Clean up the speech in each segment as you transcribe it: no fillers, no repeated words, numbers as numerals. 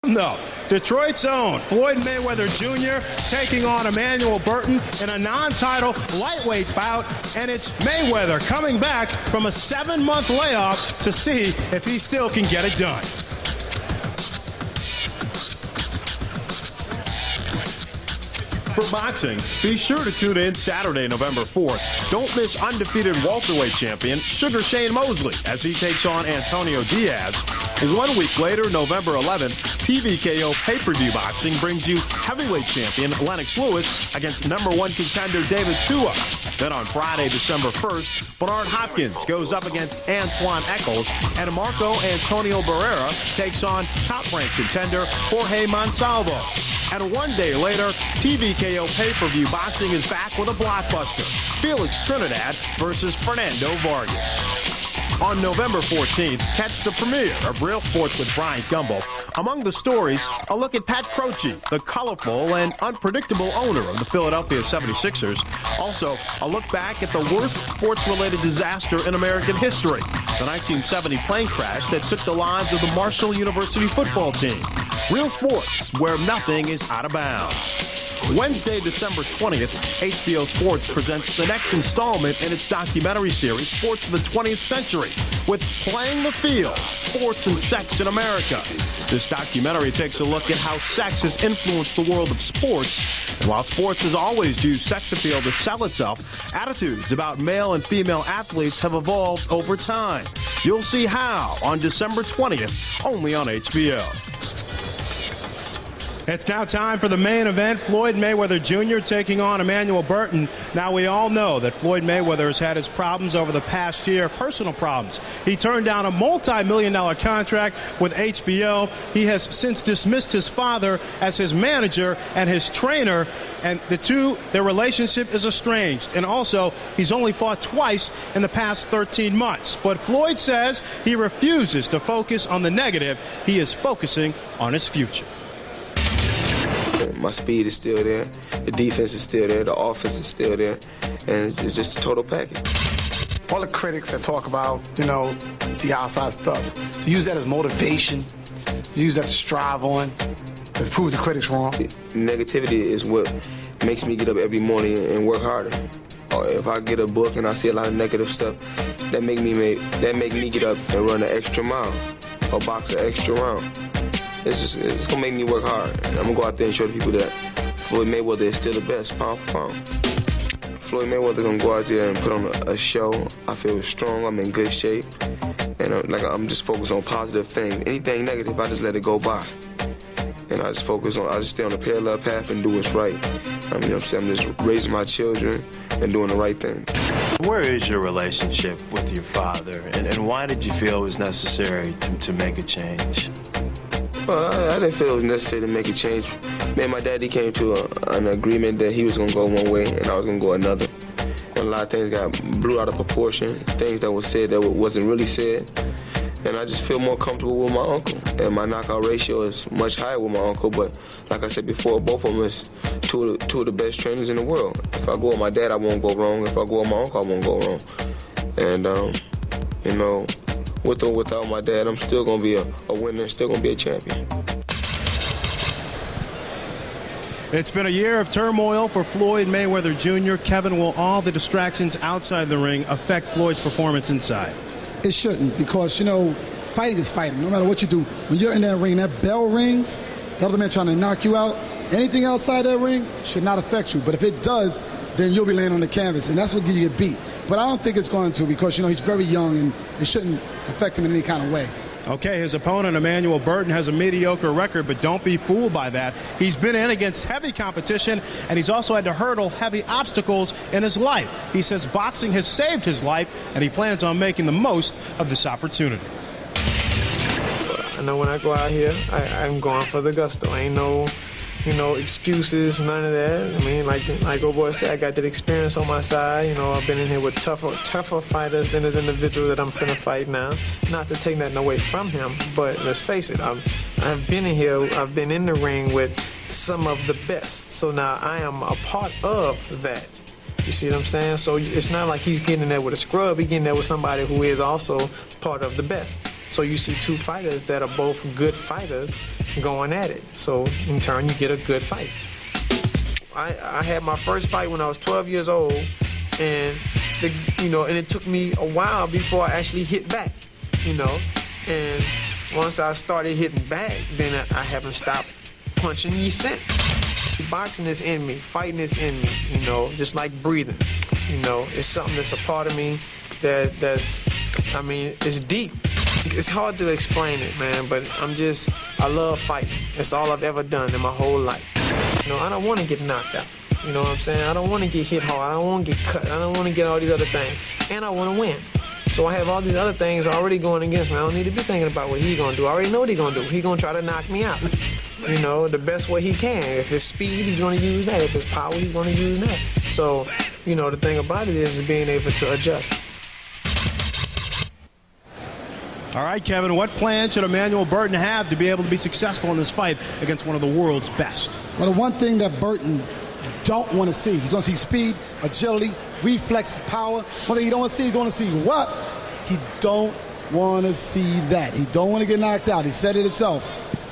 No. Detroit's own Floyd Mayweather Jr. taking on Emanuel Burton in a non-title lightweight bout, and it's Mayweather coming back from a 7-month layoff to see if he still can get it done. For boxing, be sure to tune in Saturday, November 4th. Don't miss undefeated welterweight champion Sugar Shane Mosley as he takes on Antonio Diaz. 1 week later, November 11th, TVKO pay-per-view boxing brings you heavyweight champion Lennox Lewis against #1 contender David Tua. Then on Friday, December 1st, Bernard Hopkins goes up against Antoine Eccles, and Marco Antonio Barrera takes on top-ranked contender Jorge Monsalvo. And 1 day later, TVKO pay-per-view boxing is back with a blockbuster. Felix Trinidad versus Fernando Vargas. On November 14th, catch the premiere of Real Sports with Brian Gumbel. Among the stories, a look at Pat Croce, the colorful and unpredictable owner of the Philadelphia 76ers. Also, a look back at the worst sports-related disaster in American history, the 1970 plane crash that took the lives of the Marshall University football team. Real Sports, where nothing is out of bounds. Wednesday, December 20th, HBO Sports presents the next installment in its documentary series, Sports of the 20th Century, with Playing the Field, Sports and Sex in America. This documentary takes a look at how sex has influenced the world of sports. And while sports has always used sex appeal to sell itself, attitudes about male and female athletes have evolved over time. You'll see how on December 20th, only on HBO. It's now time for the main event, Floyd Mayweather Jr. taking on Emanuel Burton. Now, we all know that Floyd Mayweather has had his problems over the past year, personal problems. He turned down a multi-million-dollar contract with HBO. He has since dismissed his father as his manager and his trainer, and their relationship is estranged. And also, he's only fought twice in the past 13 months. But Floyd says he refuses to focus on the negative. He is focusing on his future. My speed is still there, the defense is still there, the offense is still there, and it's just a total package. All the critics that talk about, the outside stuff, to use that as motivation, to use that to strive on, to prove the critics wrong. Negativity is what makes me get up every morning and work harder. Or if I get a book and I see a lot of negative stuff, that make me get up and run an extra mile or box an extra round. It's gonna make me work hard. I'm gonna go out there and show the people that Floyd Mayweather is still the best, pound for pound. Floyd Mayweather gonna go out there and put on a show. I feel strong, I'm in good shape, and I'm just focused on positive things. Anything negative, I just let it go by. And I just stay on a parallel path and do what's right. I'm just raising my children and doing the right thing. Where is your relationship with your father, and why did you feel it was necessary to make a change? Well, I didn't feel it was necessary to make a change. Me and my daddy came to an agreement that he was going to go one way and I was going to go another. When a lot of things got blew out of proportion, things that were said that wasn't really said. And I just feel more comfortable with my uncle. And my knockout ratio is much higher with my uncle, but like I said before, both of them is two of the best trainers in the world. If I go with my dad, I won't go wrong. If I go with my uncle, I won't go wrong. And, with or without my dad, I'm still going to be a winner, still going to be a champion. It's been a year of turmoil for Floyd Mayweather Jr. Kevin, will all the distractions outside the ring affect Floyd's performance inside? It shouldn't, because, fighting is fighting. No matter what you do, when you're in that ring, that bell rings, the other man trying to knock you out, anything outside that ring should not affect you. But if it does, then you'll be laying on the canvas, and that's what you get beat. But I don't think it's going to, because, he's very young, and it shouldn't affect him in any kind of way. Okay, his opponent, Emanuel Burton, has a mediocre record, but don't be fooled by that. He's been in against heavy competition, and he's also had to hurdle heavy obstacles in his life. He says boxing has saved his life, and he plans on making the most of this opportunity. I know when I go out here, I'm going for the gusto. Ain't no excuses, none of that. I mean, like old boy said, I got that experience on my side. I've been in here with tougher fighters than this individual that I'm finna fight now. Not to take nothing away from him, but let's face it, I've been in here, I've been in the ring with some of the best. So now I am a part of that. You see what I'm saying? So it's not like he's getting in there with a scrub. He's getting there with somebody who is also part of the best. So you see two fighters that are both good fighters going at it. So in turn, you get a good fight. I had my first fight when I was 12 years old, and and it took me a while before I actually hit back, And once I started hitting back, then I haven't stopped punching you since. Boxing is in me, fighting is in me, just like breathing. It's something that's a part of me that's it's deep. It's hard to explain it, man, but I love fighting. That's all I've ever done in my whole life. I don't want to get knocked out. You know what I'm saying? I don't want to get hit hard. I don't want to get cut. I don't want to get all these other things. And I want to win. So I have all these other things already going against me. I don't need to be thinking about what he's going to do. I already know what he's going to do. He's going to try to knock me out. The best way he can. If it's speed, he's going to use that. If it's power, he's going to use that. So, the thing about it is being able to adjust. All right, Kevin, what plan should Emanuel Burton have to be able to be successful in this fight against one of the world's best? Well, the one thing that Burton don't want to see, he's going to see speed, agility, reflexes, power. One thing he don't want to see, he's going to see what? He don't want to see that. He don't want to get knocked out. He said it himself.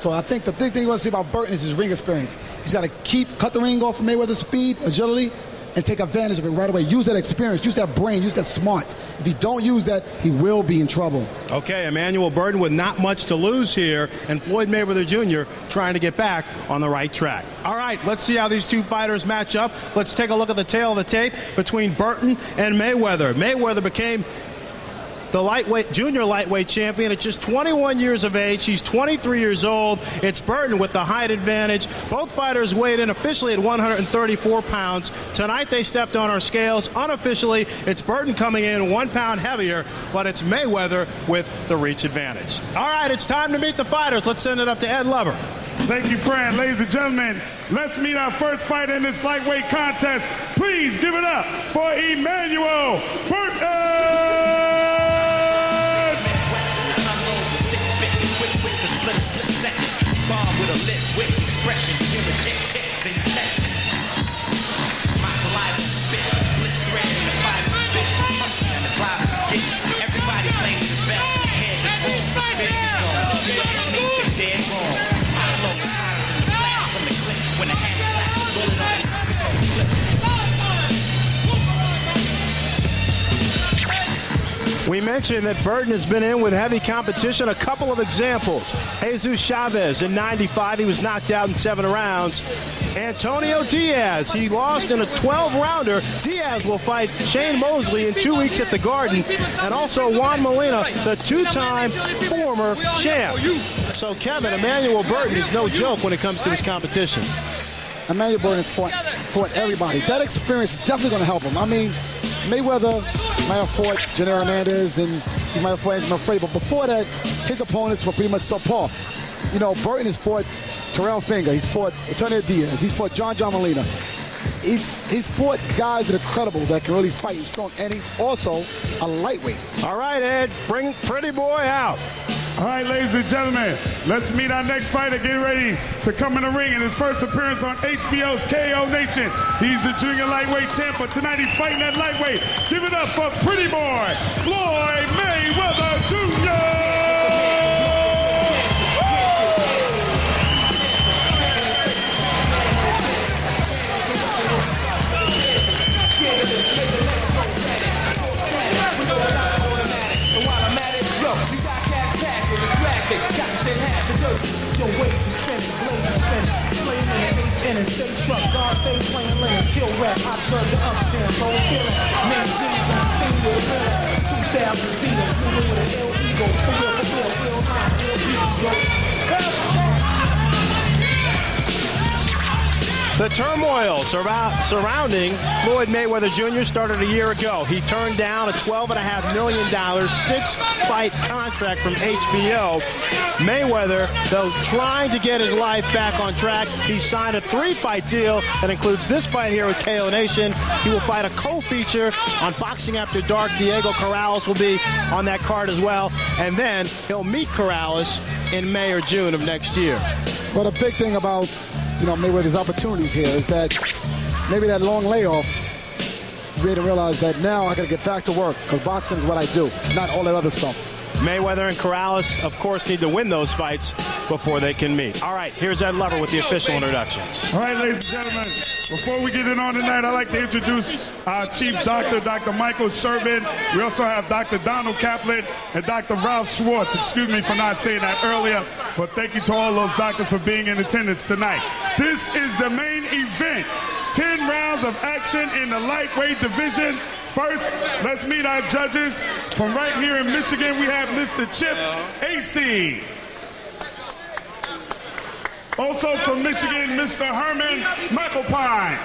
So I think the big thing you want to see about Burton is his ring experience. He's got to cut the ring off of Mayweather's speed, agility, and take advantage of it right away. Use that experience, use that brain, use that smart. If he don't use that, he will be in trouble. Okay, Emanuel Burton with not much to lose here, and Floyd Mayweather Jr. trying to get back on the right track. All right, let's see how these two fighters match up. Let's take a look at the tail of the tape between Burton and Mayweather. Mayweather became the junior lightweight champion at just 21 years of age. He's 23 years old. It's Burton with the height advantage. Both fighters weighed in officially at 134 pounds. Tonight they stepped on our scales. Unofficially, it's Burton coming in 1 pound heavier, but it's Mayweather with the reach advantage. All right, it's time to meet the fighters. Let's send it up to Ed Lover. Thank you, Fran. Ladies and gentlemen, let's meet our first fighter in this lightweight contest. Please give it up for Emanuel Burton! Bomb with a lit whip expression, you hear a tick, then you test it. My saliva spit, a split thread in the 5 bits. Punch them as live as it gets. Everybody playing the best in the head, the boom, suspect is gone. If you ask me, they dead wrong. My flow is higher than the flash from the clip. When the hammer slaps the bullet on it, before the flip. We mentioned that Burton has been in with heavy competition. A couple of examples. Jesus Chavez in 95. He was knocked out in 7 rounds. Antonio Diaz. He lost in a 12-rounder. Diaz will fight Shane Mosley in 2 weeks at the Garden. And also Juan Molina, the 2-time former champ. So, Kevin, Emanuel Burton is no joke when it comes to his competition. Emanuel Burton has fought everybody. That experience is definitely going to help him. I mean, Mayweather might have fought Janelle Hernandez and he might have fought Angelo Freddy, but before that, his opponents were pretty much subpar. Burton has fought Terrell Finger, he's fought Antonio Diaz, he's fought John Molina. He's fought guys that are credible, that can really fight and strong, and he's also a lightweight. All right, Ed, bring Pretty Boy out. All right, ladies and gentlemen, let's meet our next fighter. Get ready to come in the ring in his first appearance on HBO's KO Nation. He's the junior lightweight champ, but tonight he's fighting at lightweight. Give it up for Pretty Boy, Floyd Mayweather Jr. Got to send half the dirt. Your waves are spinning, blades are spinning. Slaying in the 8 inning, stay truck, guard, stay playing lane. Kill rap, observe the upstairs, whole feeling. Man, Jim's on the scene with a winner. 2,000 seaters, moving with an ill ego. For real, ill minds, ill people, The turmoil surrounding Floyd Mayweather Jr. started a year ago. He turned down a $12.5 million 6-fight contract from HBO. Mayweather, though, trying to get his life back on track. He signed a 3-fight deal that includes this fight here with KO Nation. He will fight a co-feature on Boxing After Dark. Diego Corrales will be on that card as well. And then he'll meet Corrales in May or June of next year. Well, the big thing about Mayweather's opportunities here is that maybe that long layoff made him realize that now I got to get back to work because boxing is what I do, not all that other stuff. Mayweather and Corrales, of course, need to win those fights before they can meet. All right, here's Ed Lover with the official introductions. All right, ladies and gentlemen, before we get it on tonight, I'd like to introduce our chief doctor, Dr. Michael Sherbin. We also have Dr. Donald Kaplan and Dr. Ralph Schwartz. Excuse me for not saying that earlier, but thank you to all those doctors for being in attendance tonight. This is the main event. 10 rounds of action in the lightweight division. First, let's meet our judges. From right here in Michigan, we have Mr. Chip AC. Also from Michigan, Mr. Herman McAlpine.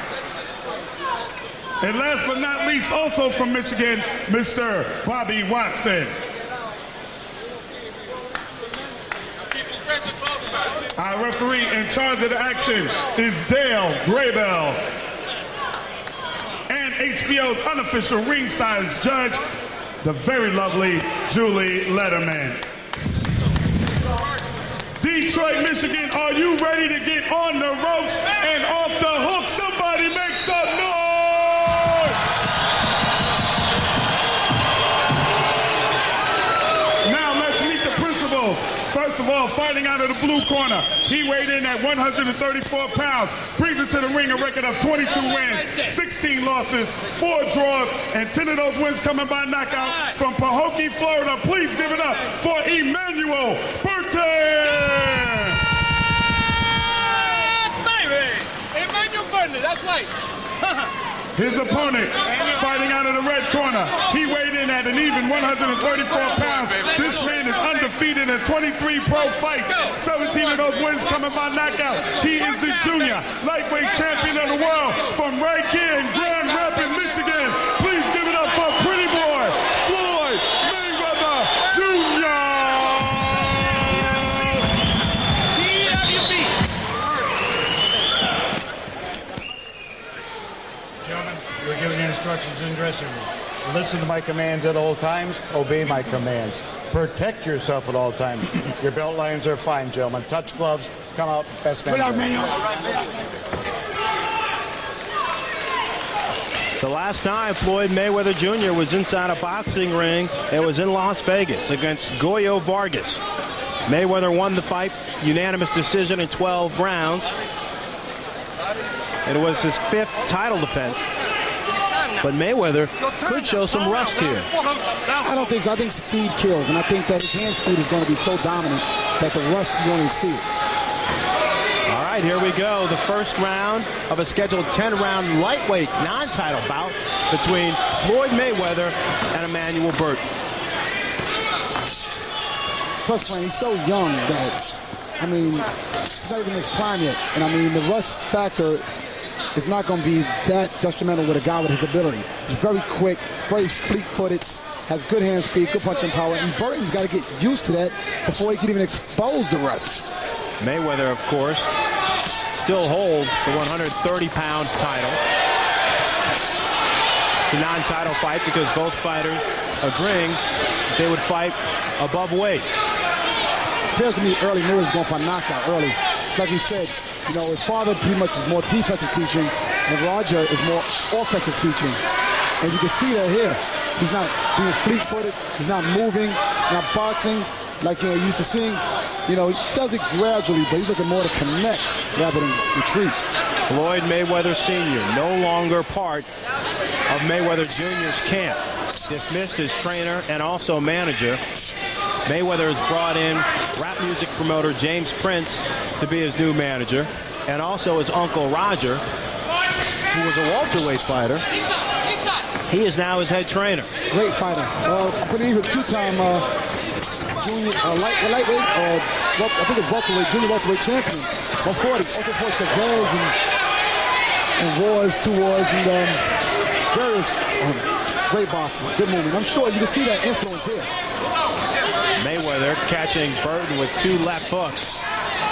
And last but not least, also from Michigan, Mr. Bobby Watson. Our referee in charge of the action is Dale Graybell. And HBO's unofficial ringside judge, the very lovely Julie Letterman. Detroit, Michigan, are you ready to get on the ropes and off the hook? Somebody make some noise! Now let's meet the principals. First of all, fighting out of the blue corner, he weighed in at 134 pounds, brings it to the ring a record of 22 wins, 16 losses, 4 draws, and 10 of those wins coming by knockout from Pahokee, Florida. Please give it up for Emanuel Burton! Emanuel Burton, that's right. His opponent, fighting out of the red corner, he weighed in at an even 134 pounds. This man is undefeated in 23 pro fights, 17 of those wins coming by knockout. He is the junior lightweight champion of the world from right here in Grand Rapids, Michigan. Please give it up for pretty boy, Floyd Mayweather Jr. Gentlemen, you're given instructions in dressing room. Listen to my commands at all times. Obey my commands. Protect yourself at all times. Your belt lines are fine, gentlemen. Touch gloves. Come out. Best man. The last time Floyd Mayweather Jr. was inside a boxing ring, it was in Las Vegas against Goyo Vargas. Mayweather won the fight, unanimous decision in 12 rounds. It was his 5th title defense. But Mayweather could show some rust here. I don't think so. I think speed kills, and I think that his hand speed is going to be so dominant that the rust, you won't even see it. All right, here we go. The first round of a scheduled 10-round lightweight non-title bout between Floyd Mayweather and Emanuel Burton. Plus, playing, he's so young that, I mean, he's not even in his prime yet. And, I mean, the rust factor is not going to be that detrimental with a guy with his ability. He's very quick, very fleet-footed, has good hand speed, good punching power, and Burton's got to get used to that before he can even expose the rust. Mayweather, of course, still holds the 130-pound title. It's a non-title fight because both fighters agreeing they would fight above weight. It appears to me early Mayweather's going for a knockout early. It's like he said, you know, his father pretty much is more defensive teaching, and Roger is more offensive teaching. And you can see that here. He's not being fleet-footed. He's not moving, not boxing like, you know, used to seeing. You know, he does it gradually, but he's looking more to connect rather than retreat. Floyd Mayweather Sr., no longer part of Mayweather Jr.'s camp. Dismissed his trainer and also manager. Mayweather has brought in rap music promoter James Prince to be his new manager, and also his uncle Roger, who was a welterweight fighter. He is now his head trainer. Great fighter. I believe a two-time junior lightweight, I think it's welterweight, junior welterweight champion. 140. Also fought Chavez and wars, 2 wars, and various great boxing. Good movement. I'm sure you can see that influence here. Mayweather catching Burton with 2 left hooks.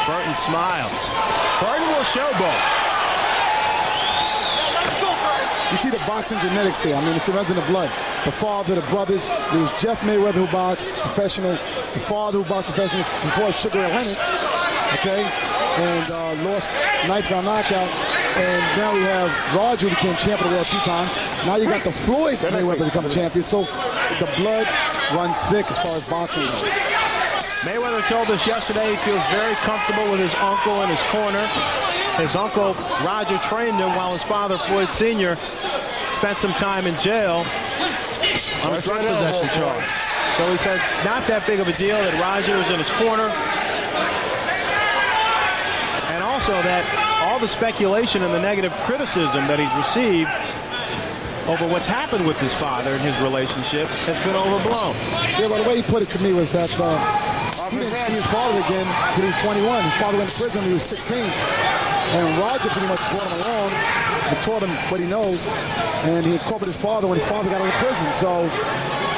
Burton smiles. Burton will showboat. You see the boxing genetics here. I mean, it runs in the blood. The father, the brothers. There was Jeff Mayweather who boxed professional. The father who boxed professional before Sugar Ray Leonard. Okay? And lost 9th round knockout. And now we have Roger who became champion of the world 2 times. Now you got the Floyd Mayweather become champion. So the blood runs thick as far as boxing goes. Mayweather told us yesterday he feels very comfortable with his uncle in his corner. His uncle, Roger, trained him while his father, Floyd Sr., spent some time in jail on a drug possession charge. So he said not that big of a deal that Roger is in his corner. And also that all the speculation and the negative criticism that he's received over what's happened with his father and his relationship has been overblown. Yeah, but the way he put it to me was that he didn't see his father again until he was 21. His father went to prison when he was 16. And Roger pretty much brought him along and taught him what he knows. And he incorporated his father when his father got out of prison. So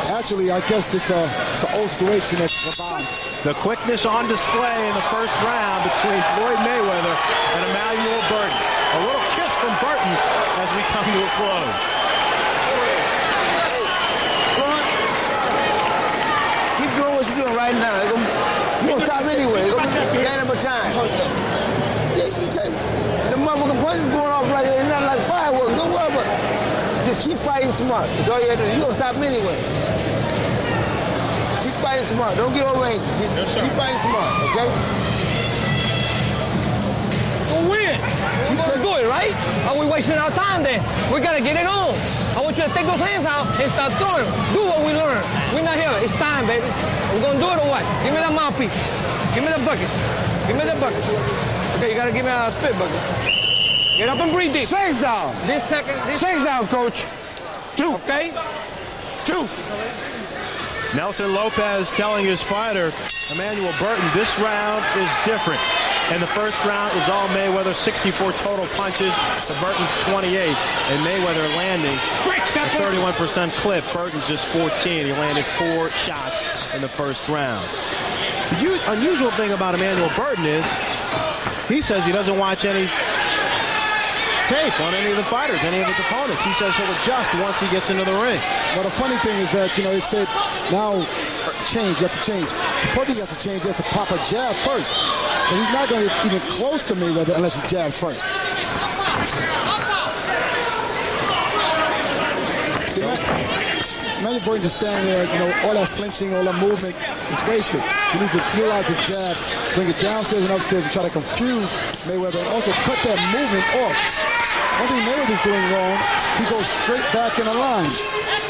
actually, I guess it's an old situation that's revived. The quickness on display in the first round between Floyd Mayweather and Emanuel Burton. A little kiss from Burton as we come to a close. Keep doing what you're doing right now. You won't stop anyway. It's going to be a game of time. The motherfucking punches going off like they're not like fireworks. Don't worry about it. Just keep fighting smart. That's all you got to do. You're going to stop anyway. Keep fighting smart. Don't get overangry. Keep fighting smart, okay? We'll win. We're going to do it, right? Are we wasting our time then? We got to get it on. I want you to take those hands out and start throwing. Do what we learned. We're not here. It's time, baby. We're going to do it or what? Give me that mouthpiece. Give me the bucket. Give me the bucket. Okay, you got to give me a spit bucket. Get up and breathe deep. 6 down. This second. 6 down, coach. 2. Okay? 2. Nelson Lopez telling his fighter, Emanuel Burton, this round is different. And the first round is all Mayweather, 64 total punches to Burton's 28. And Mayweather landing a 31% clip. Burton just 14. He landed 4 shots in the first round. The unusual thing about Emanuel Burton is he says he doesn't watch any tape on any of the fighters, any of his opponents. He says he'll adjust once he gets into the ring. Well, the funny thing is that, they said now change, you have to change. The first thing you have to change, you have to pop a jab first. But he's not going to get even close to Mayweather unless he jabs first. Emanuel Burton just standing there, all that flinching, all that movement, it's wasted. He needs to utilize the jab, bring it downstairs and upstairs and try to confuse Mayweather and also cut that movement off. One thing Mayweather's doing wrong, he goes straight back in the line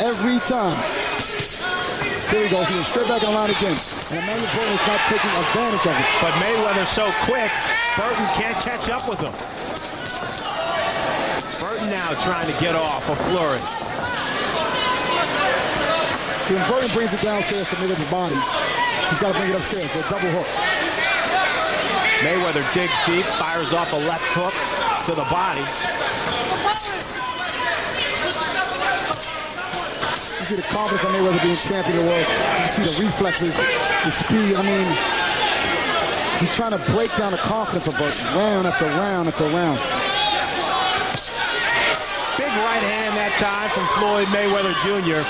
every time. There he goes, he goes straight back in the line again. And Emanuel Burton is not taking advantage of it. But Mayweather's so quick, Burton can't catch up with him. Burton now trying to get off a flurry. So when Burton brings it downstairs to Mayweather's body, he's got to bring it upstairs, a double hook. Mayweather digs deep, fires off a left hook to the body. You see the confidence of Mayweather being champion of the world. You see the reflexes, the speed. He's trying to break down the confidence of Burton, round after round after round. Big right hand that time from Floyd Mayweather Jr.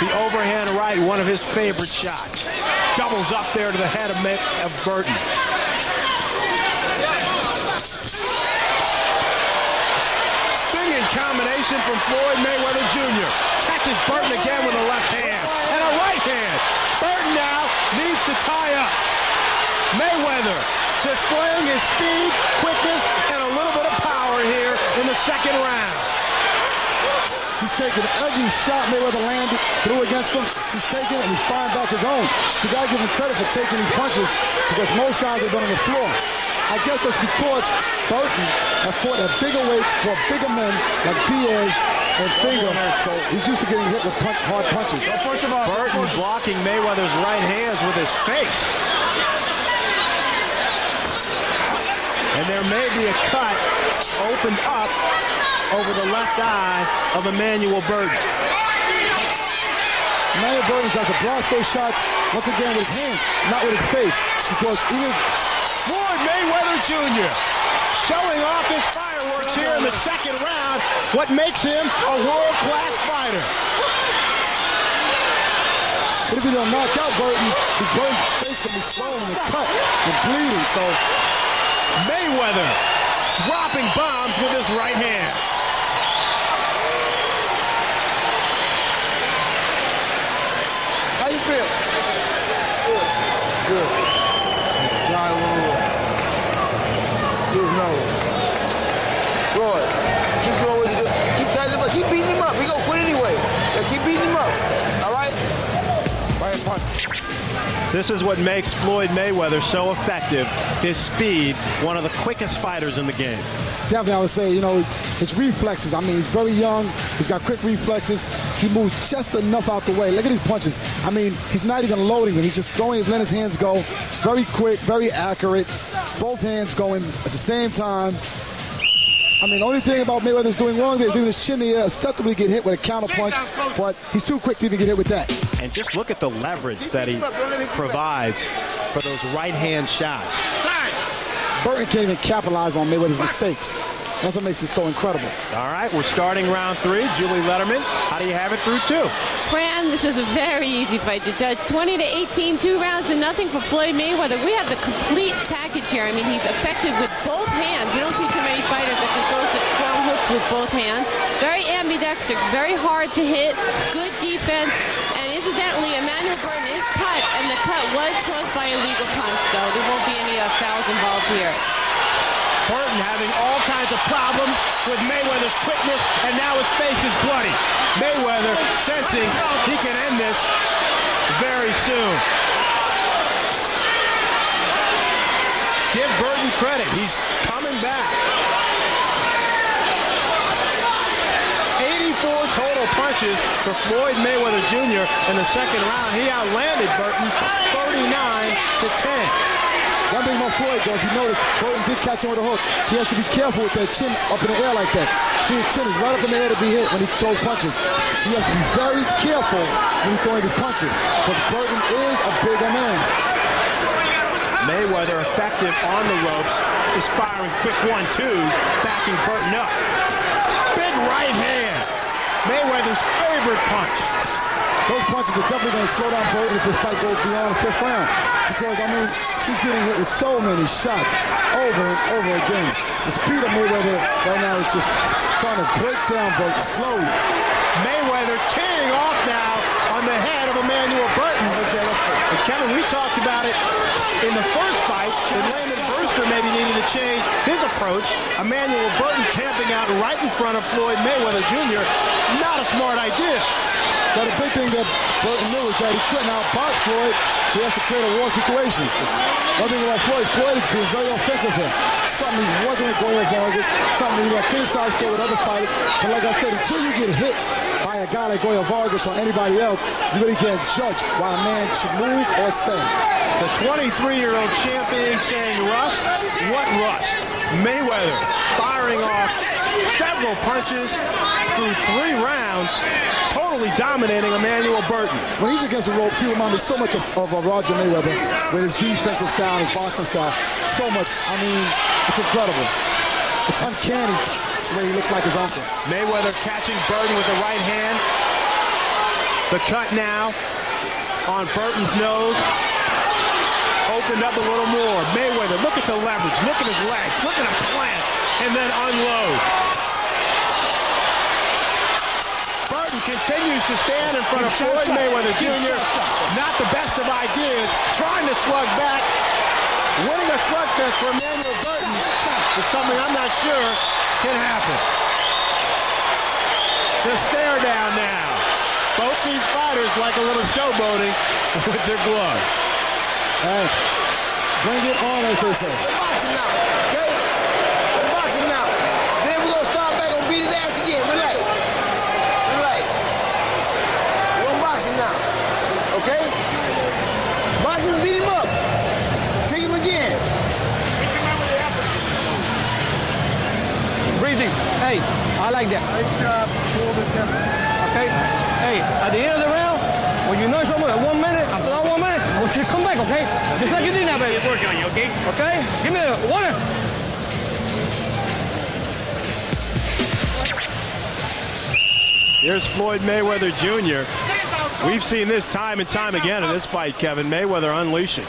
The overhand right, one of his favorite shots. Doubles up there to the head of Burton. Stinging combination from Floyd Mayweather Jr. Catches Burton again with a left hand and a right hand. Burton now needs to tie up. Mayweather displaying his speed, quickness, and a little bit of power here in the second round. He's taking every shot Mayweather landed through against him. He's taking it and he's firing back his own. So you got to give him credit for taking these punches because most guys have been on the floor. I guess that's because Burton have fought at bigger weights for bigger men like Diaz and Finger. So he's used to getting hit with hard punches. Burton blocking Mayweather's right hands with his face. And there may be a cut opened up over the left eye of Emanuel Burton. Emanuel Burton has to block those shots once again with his hands, not with his face. Because even Floyd Mayweather Jr. showing off his fireworks here in the second round, what makes him a world-class fighter. But if he don't knock out Burton, Burton's face can be swollen and cut and bleeding. So Mayweather dropping bombs with his right hand. no. Floyd, keep doing what you do. Keep tightening him up. Keep beating him up. He gonna quit anyway. Yeah, keep beating him up. All right? Right punch. This is what makes Floyd Mayweather so effective. His speed, one of the quickest fighters in the game. Definitely, I would say, you know, his reflexes. I mean, he's very young. He's got quick reflexes. He moves just enough out the way. Look at these punches. I mean, he's not even loading them. He's just throwing, letting his hands go. Very quick, very accurate. Both hands going at the same time. I mean, the only thing about Mayweather's doing wrong is leaving his chin in the air, acceptably get hit with a counter punch, but he's too quick to even get hit with that. And just look at the leverage that he provides for those right-hand shots. Burton can't even capitalize on Mayweather's mistakes. That's what makes it so incredible. All right, we're starting round 3. Julie Letterman, how do you have it through 2? Fran, this is a very easy fight to judge. 20-18, 2 rounds to nothing for Floyd Mayweather. We have the complete package here. I mean, he's effective with both hands. You don't see too many fighters that can throw such strong hooks with both hands. Very ambidextrous, very hard to hit, good defense. And incidentally, Emanuel Burton is cut, and the cut was caused by a legal punch, though. There won't be any fouls involved here. Burton having all kinds of problems with Mayweather's quickness, and now his face is bloody. Mayweather sensing he can end this very soon. Give Burton credit. He's coming back. 84 total punches for Floyd Mayweather Jr. in the second round. He outlanded Burton 39-10. One thing about Floyd, though, if you notice, Burton did catch him with a hook. He has to be careful with that chin up in the air like that. See, his chin is right up in the air to be hit when he throws punches. He has to be very careful when he's throwing his punches, because Burton is a bigger man. Mayweather effective on the ropes, just firing quick 1-2s, backing Burton up. Big right hand. Mayweather's favorite punch. Those punches are definitely going to slow down Burton if this fight goes beyond the 5th round. Because, I mean, he's getting hit with so many shots over and over again. The speed of Mayweather right now is just trying to break down Burton slowly. Mayweather teeing off now on the head of Emanuel Burton. And Kevin, we talked about it in the first fight. And Landon Brewster maybe needed to change his approach. Emanuel Burton camping out right in front of Floyd Mayweather Jr. Not a smart idea. But the big thing that Burton knew is that he couldn't outbox Floyd, so he has to create a war situation. One thing about Floyd is being very offensive here. Something he wasn't with Goya Vargas, something he had criticized for with other fighters. But like I said, until you get hit by a guy like Goya Vargas or anybody else, you really can't judge why a man should move or stay. The 23-year-old champion saying rust? What rust? Mayweather firing off several punches through 3 rounds, totally dominating Emanuel Burton. When he's against the ropes, he reminds me so much of Roger Mayweather with his defensive style, his boxing style. So much. I mean, it's incredible. It's uncanny the way he looks like his uncle. Mayweather catching Burton with the right hand. The cut now on Burton's nose. Opened up a little more. Mayweather, look at the leverage. Look at his legs. Look at him plant and then unload. Burton continues to stand in front of Floyd Mayweather Jr. Not the best of ideas. Trying to slug back. Winning a slugfest for Emanuel Burton is something I'm not sure can happen. The stare down now. Both these fighters like a little showboating with their gloves. Hey, bring it on, as they say. Boxing now, okay? We're boxing now. Then we're going to start back and beat his ass again. Relax. Relax. We're boxing now, okay? Boxing, beat him up. Trick him again. Breathing. Hey, I like that. Nice job. Okay? Hey, at the end of the round, when you know someone, 1 minute, after that 1 minute, I want you to come back, okay? Just like you did now, baby. We're working on you, okay? Okay? Give me a water. Here's Floyd Mayweather Jr. We've seen this time and time again in this fight, Kevin. Mayweather unleashing.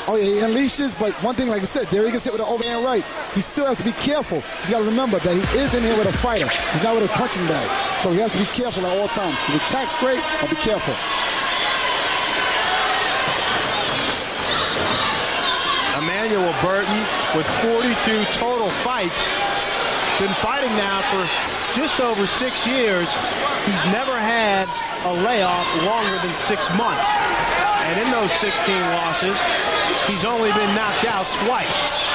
Oh, yeah, he unleashes, but one thing, like I said, there he gets hit with an overhand right. He still has to be careful. He's got to remember that he is in here with a fighter. He's not with a punching bag. So he has to be careful at all times. His attack's great, but be careful. Emanuel Burton with 42 total fights. Been fighting now for just over 6 years. He's never had a layoff longer than 6 months. And in those 16 losses, he's only been knocked out twice.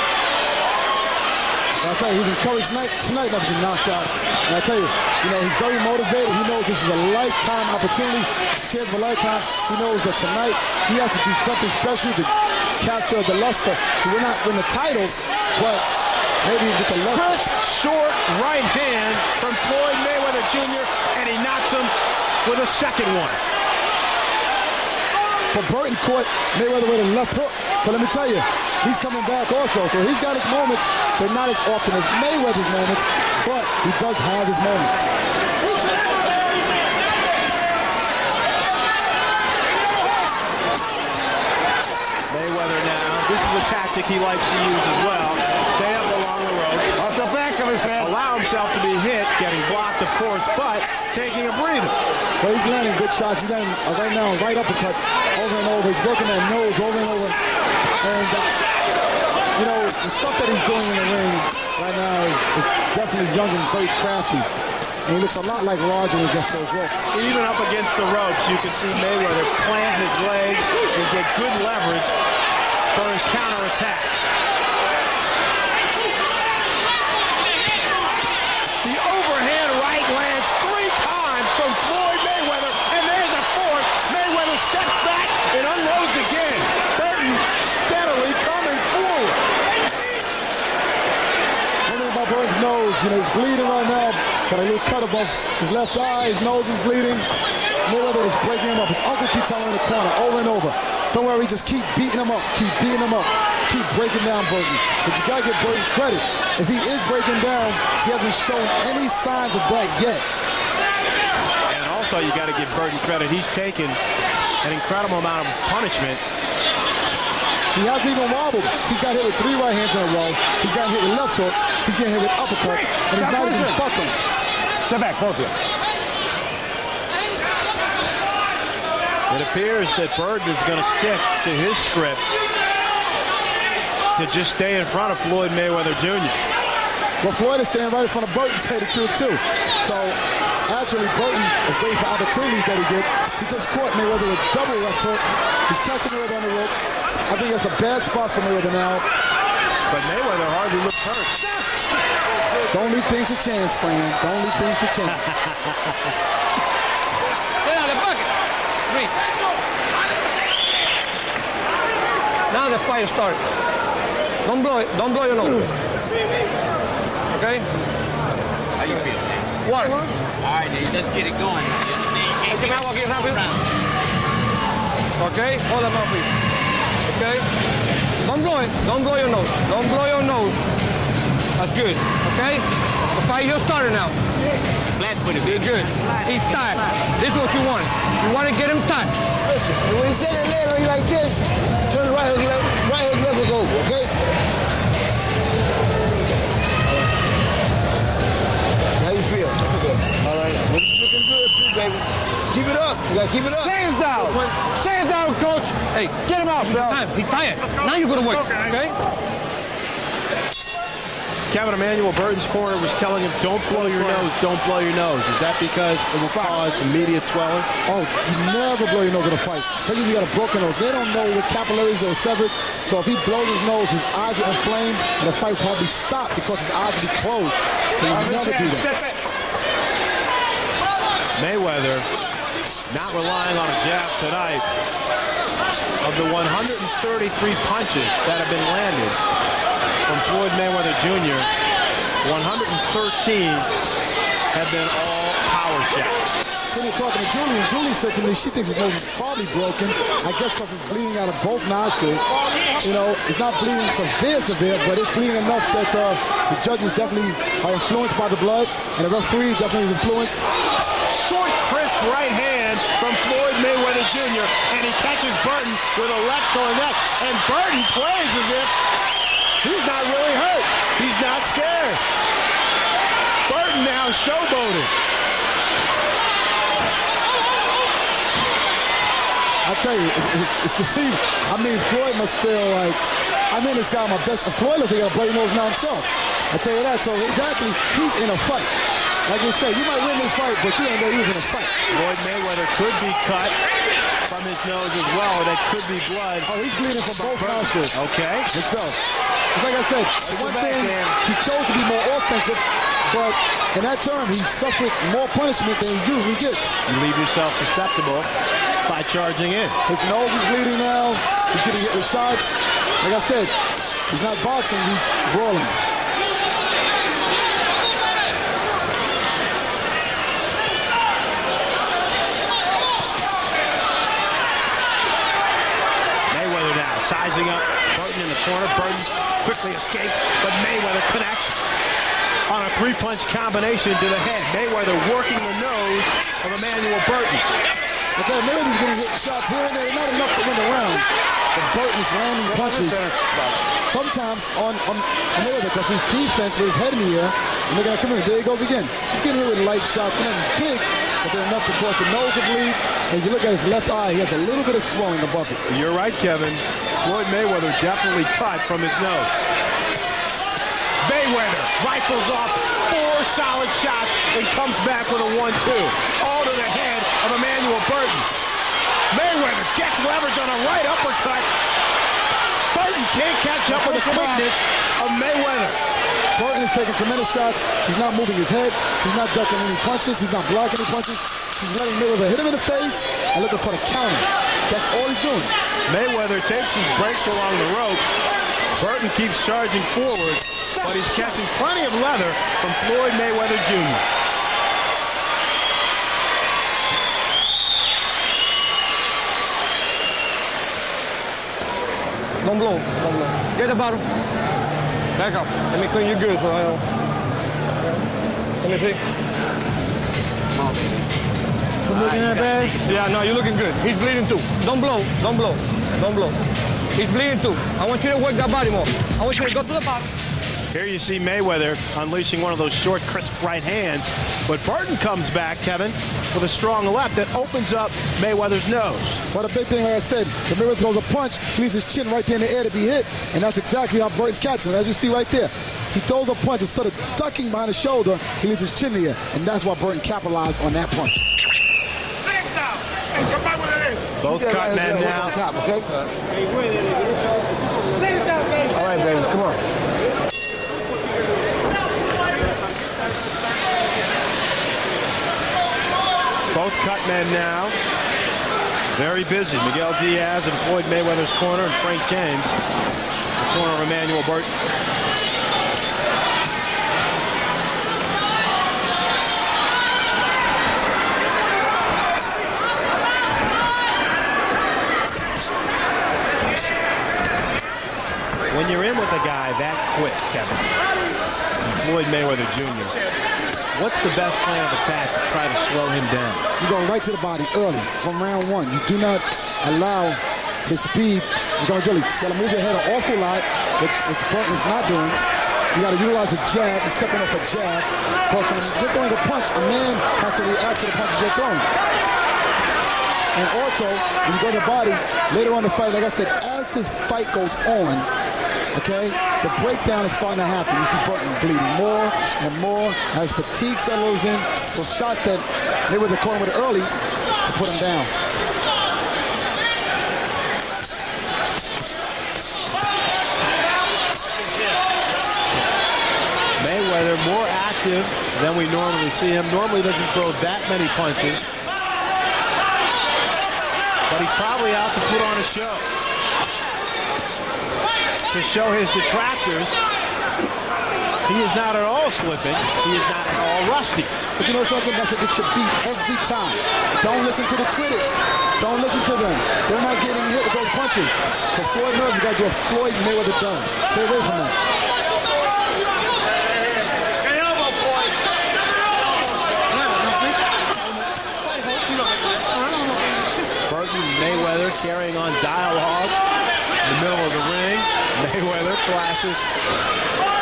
I'll tell you, he's encouraged tonight not to be knocked out. And I tell you, he's very motivated. He knows this is a lifetime opportunity, chance of a lifetime. He knows that tonight he has to do something special to capture the luster. He will not win the title, but maybe get the luster. Crisp, short right hand from Floyd Mayweather Jr., and he knocks him with a second one. But Burton caught Mayweather with a left hook. So let me tell you, he's coming back also. So he's got his moments. They're not as often as Mayweather's moments, but he does have his moments. Mayweather now, this is a tactic he likes to use as well. Stay up along the ropes. Off the back of his head. Allow himself to be hit, getting blocked, of course, but taking a breather. Well, he's landing good shots. He's landing right now, right uppercut over and over. He's working that nose over and over. And, the stuff that he's doing in the ring right now is definitely young and very crafty. And he looks a lot like Roger against those ropes. Even up against the ropes, you can see Mayweather plant his legs and get good leverage for his counterattacks. The overhand right lands 3 times from Floyd Mayweather, and there's a fourth. Mayweather steps back and unloads again. Burton steadily coming forward. One thing about Burton's nose, he's bleeding right now. Got a little cut above his left eye. His nose is bleeding. Mayweather is breaking him up. His uncle keeps telling him in the corner over and over. Don't worry, just keep beating him up. Keep beating him up. Keep breaking down Burton. But you got to give Burton credit. If he is breaking down, he hasn't shown any signs of that yet. And also, you got to give Burton credit. He's taken an incredible amount of punishment. He hasn't even wobbled. He's got hit with 3 right hands in a row. He's got hit with left hooks. He's getting hit with uppercuts. And he's not even buckling. Step back, both of you. It appears that Burton is going to stick to his script to just stay in front of Floyd Mayweather Jr. Well, Floyd is staying right in front of Burton, to tell you the truth, too. So, actually, Burton is waiting for opportunities that he gets. He just caught Mayweather with double left hook. He's catching Mayweather on the ropes. I think that's a bad spot for Mayweather now. But Mayweather hardly looks hurt. Don't leave things to chance, friend. Don't leave things to chance. Get out of the bucket. 3. Now the fight starts. Don't blow it. Don't blow your nose. Okay? How you feel, man? What? All right, then let's get it going. Okay? Hold them up, please. Okay? Don't blow it. Don't blow your nose. Don't blow your nose. That's good. Okay? The fight just started now. Flat-footed. Be good. He's tight. This is what you want. You want to get him tight. Listen, when he set it land on you like this, turn the right hook, left hook over, okay? How you feel? All right. Looking good too, baby. Keep it up. You gotta keep it up. Hands down. Hands down, coach. Hey, get him out, Phil. He's tired. Now you're going to work, okay? Kevin, Emanuel Burton's corner was telling him, don't blow your nose, don't blow your nose. Is that because it will cause immediate swelling? Oh, you never blow your nose in a fight. Maybe you got a broken nose. They don't know what capillaries are severed. So if he blows his nose, his eyes are inflamed, and the fight will probably stop because his eyes will be closed. So you never do that. Mayweather not relying on a jab tonight. Of the 133 punches that have been landed from Floyd Mayweather Jr., 113 have been all power shots. Then talking to Julie, and Julie said to me she thinks his nose is probably broken. I guess because it's bleeding out of both nostrils. It's not bleeding severe, but it's bleeding enough that the judges definitely are influenced by the blood, and the referee definitely is influenced. Short, crisp right hand from Floyd Mayweather Jr., and he catches Burton with a left going neck, and Burton plays as if he's not really hurt. He's not scared. Burton now showboating. I tell you, it's the scene. I mean, Floyd must feel like, this guy my best. Floyd looks like he got a bloody nose now himself. I tell you that. So exactly, he's in a fight. Like I said, you might win this fight, but you don't know he's in a fight. Floyd Mayweather could be cut from his nose as well. That could be blood. Oh, he's bleeding from both nostrils. Okay. So, like I said, one thing, he chose to be more offensive, but in that term, he suffered more punishment than he usually gets. You leave yourself susceptible by charging in. His nose is bleeding now. He's getting hit with shots. Like I said, he's not boxing, he's brawling. Mayweather now sizing up Burton in the corner. Burton quickly escapes, but Mayweather connects on a three-punch combination to the head. Mayweather working the nose of Emanuel Burton. Okay, Mayweather's getting hit shots here and there, not enough to win the round. But Burton's landing punches sometimes on Mayweather because his defense with his head in the air. And look at that, come here, there he goes again. He's getting hit with light shots, nothing big, but they're enough to cause the nose to bleed. And you look at his left eye, he has a little bit of swelling above it. You're right, Kevin. Floyd Mayweather definitely cut from his nose. Mayweather rifles off 4 solid shots and comes back with a 1-2. All to the head of Emanuel Burton. Mayweather gets leverage on a right uppercut. Burton can't catch up with the quickness of Mayweather. Burton is taking tremendous shots. He's not moving his head. He's not ducking any punches. He's not blocking any punches. He's letting Mayweather hit him in the face and looking for the counter. That's all he's doing. Mayweather takes his breaks along the ropes. Burton keeps charging forward, but he's catching plenty of leather from Floyd Mayweather Jr. Don't blow. Get the bottom. Back up. Let me clean you good so I don't. Let me see. You looking that bad? Yeah, no, you're looking good. He's bleeding too. Don't blow. He's bleeding too. I want you to work that body more. I want you to go to the bottom. Here you see Mayweather unleashing one of those short, crisp right hands. But Burton comes back, Kevin, with a strong left that opens up Mayweather's nose. Well, the big thing, like I said, when Mayweather throws a punch, he leaves his chin right there in the air to be hit. And that's exactly how Burton's catching him. As you see right there, he throws a punch. Instead of ducking behind his shoulder, he leaves his chin in the air. And that's why Burton capitalized on that punch. Both cut men now. Top, okay? All right, baby, come on. Both cut men now. Very busy. Miguel Diaz in Floyd Mayweather's corner and Frank James in the corner of Emanuel Burton. When you're in with a guy that quick, Kevin, Floyd Mayweather Jr., what's the best plan of attack to try to slow him down? You go right to the body early from round one. You do not allow his speed to go jelly. You got to move your head an awful lot, which Burton is not doing. You got to utilize a jab and stepping off a jab. Because when you're throwing a punch, a man has to react to the punches you're throwing. And also, when you go to the body, later on in the fight, like I said, as this fight goes on, okay, the breakdown is starting to happen. You see Burton bleeding more and more as fatigue settles in. Those shots that Mayweather caught him with early to put him down. Mayweather more active than we normally see him. Normally doesn't throw that many punches. But he's probably out to put on a show. To show his detractors, he is not at all slipping. He is not at all rusty. But you know something? That's what gets you beat every time. Don't listen to the critics. Don't listen to them. They're not getting hit with those punches. So Floyd Mayweather's got to do what Floyd Mayweather does. Stay away from that. Burton, Mayweather carrying on dialogue in the middle of the ring. Mayweather flashes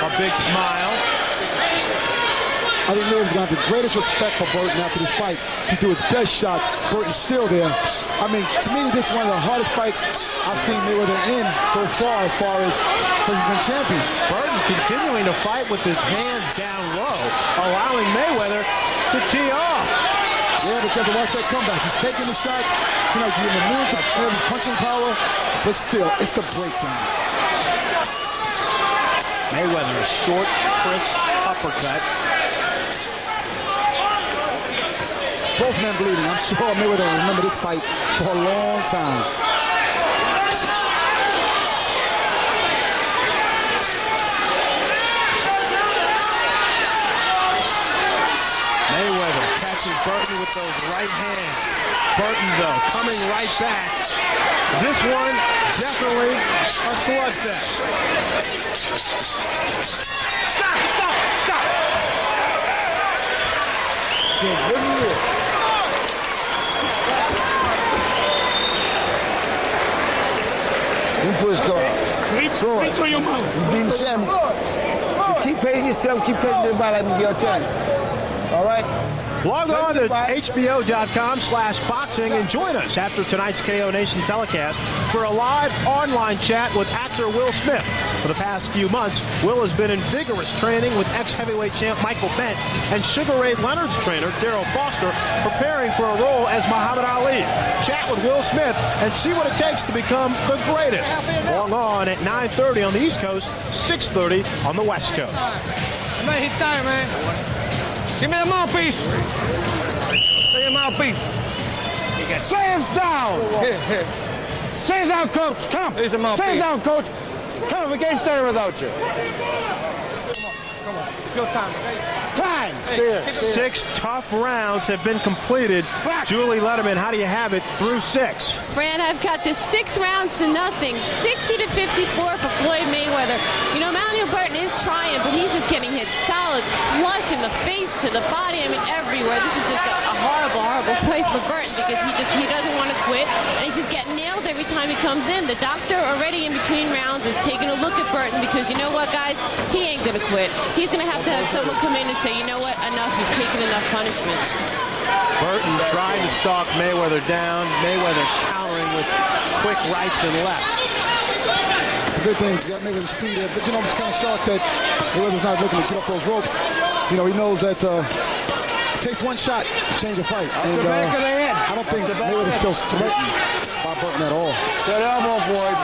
a big smile. I think Mayweather's going to have the greatest respect for Burton after this fight. He's doing his best shots. Burton's still there. I mean, to me, this is one of the hardest fights I've seen Mayweather in so far as since he's been champion. Burton continuing to fight with his hands down low, allowing Mayweather to tee off. Yeah, but you have to watch that comeback. He's taking the shots. It's like he's immune to his punching power, but still, it's the breakdown. Mayweather, a short, crisp uppercut. Both men bleeding. I'm sure Mayweather will remember this fight for a long time. Mayweather catching Burton with those right hands. Burton, though, coming right back. This one, definitely a slugfest. Stop! Yeah, good move. You put his car out. Straight to your mouth. You being shammy. Keep pacing yourself, keep taking to the body like your turn. All right? Log on to HBO.com/boxing and join us after tonight's KO Nation telecast for a live online chat with actor Will Smith. For the past few months, Will has been in vigorous training with ex-heavyweight champ Michael Bent and Sugar Ray Leonard's trainer Darryl Foster, preparing for a role as Muhammad Ali. Chat with Will Smith and see what it takes to become the greatest. Log on at 9:30 on the East Coast, 6:30 on the West Coast. Man, he's tired, man. Give me the mouthpiece. Give me the mouthpiece. Hands down. Hands down, coach. Come. Hands down, coach. Come, we can't stay without you. Come on. It's your time, okay? Time. Hey, 6 tough rounds have been completed. Julie Letterman, how do you have it through 6? Fran, I've got this 6 rounds to nothing, 60-54 for Floyd Mayweather. You know, Emanuel Burton is trying, but he's just getting hit solid, flush in the face, to the body, I mean, everywhere. This is just a horrible, horrible fight for Burton because he doesn't want to quit, and he's just getting nailed every time he comes in. The doctor already in between rounds is taking a look at Burton because you know what, guys? He ain't going to quit. He's going to have someone come in and say, you know what, enough, you've taken enough punishment. Burton trying to stalk Mayweather down. Mayweather countering with quick rights and left. Good thing, you got Mayweather's speed there, but you know, I'm just kind of shocked that Mayweather's not looking to get off those ropes. You know, he knows that it takes one shot to change a fight. And I don't think Mayweather feels threatened by Burton at all. That elbow, Floyd.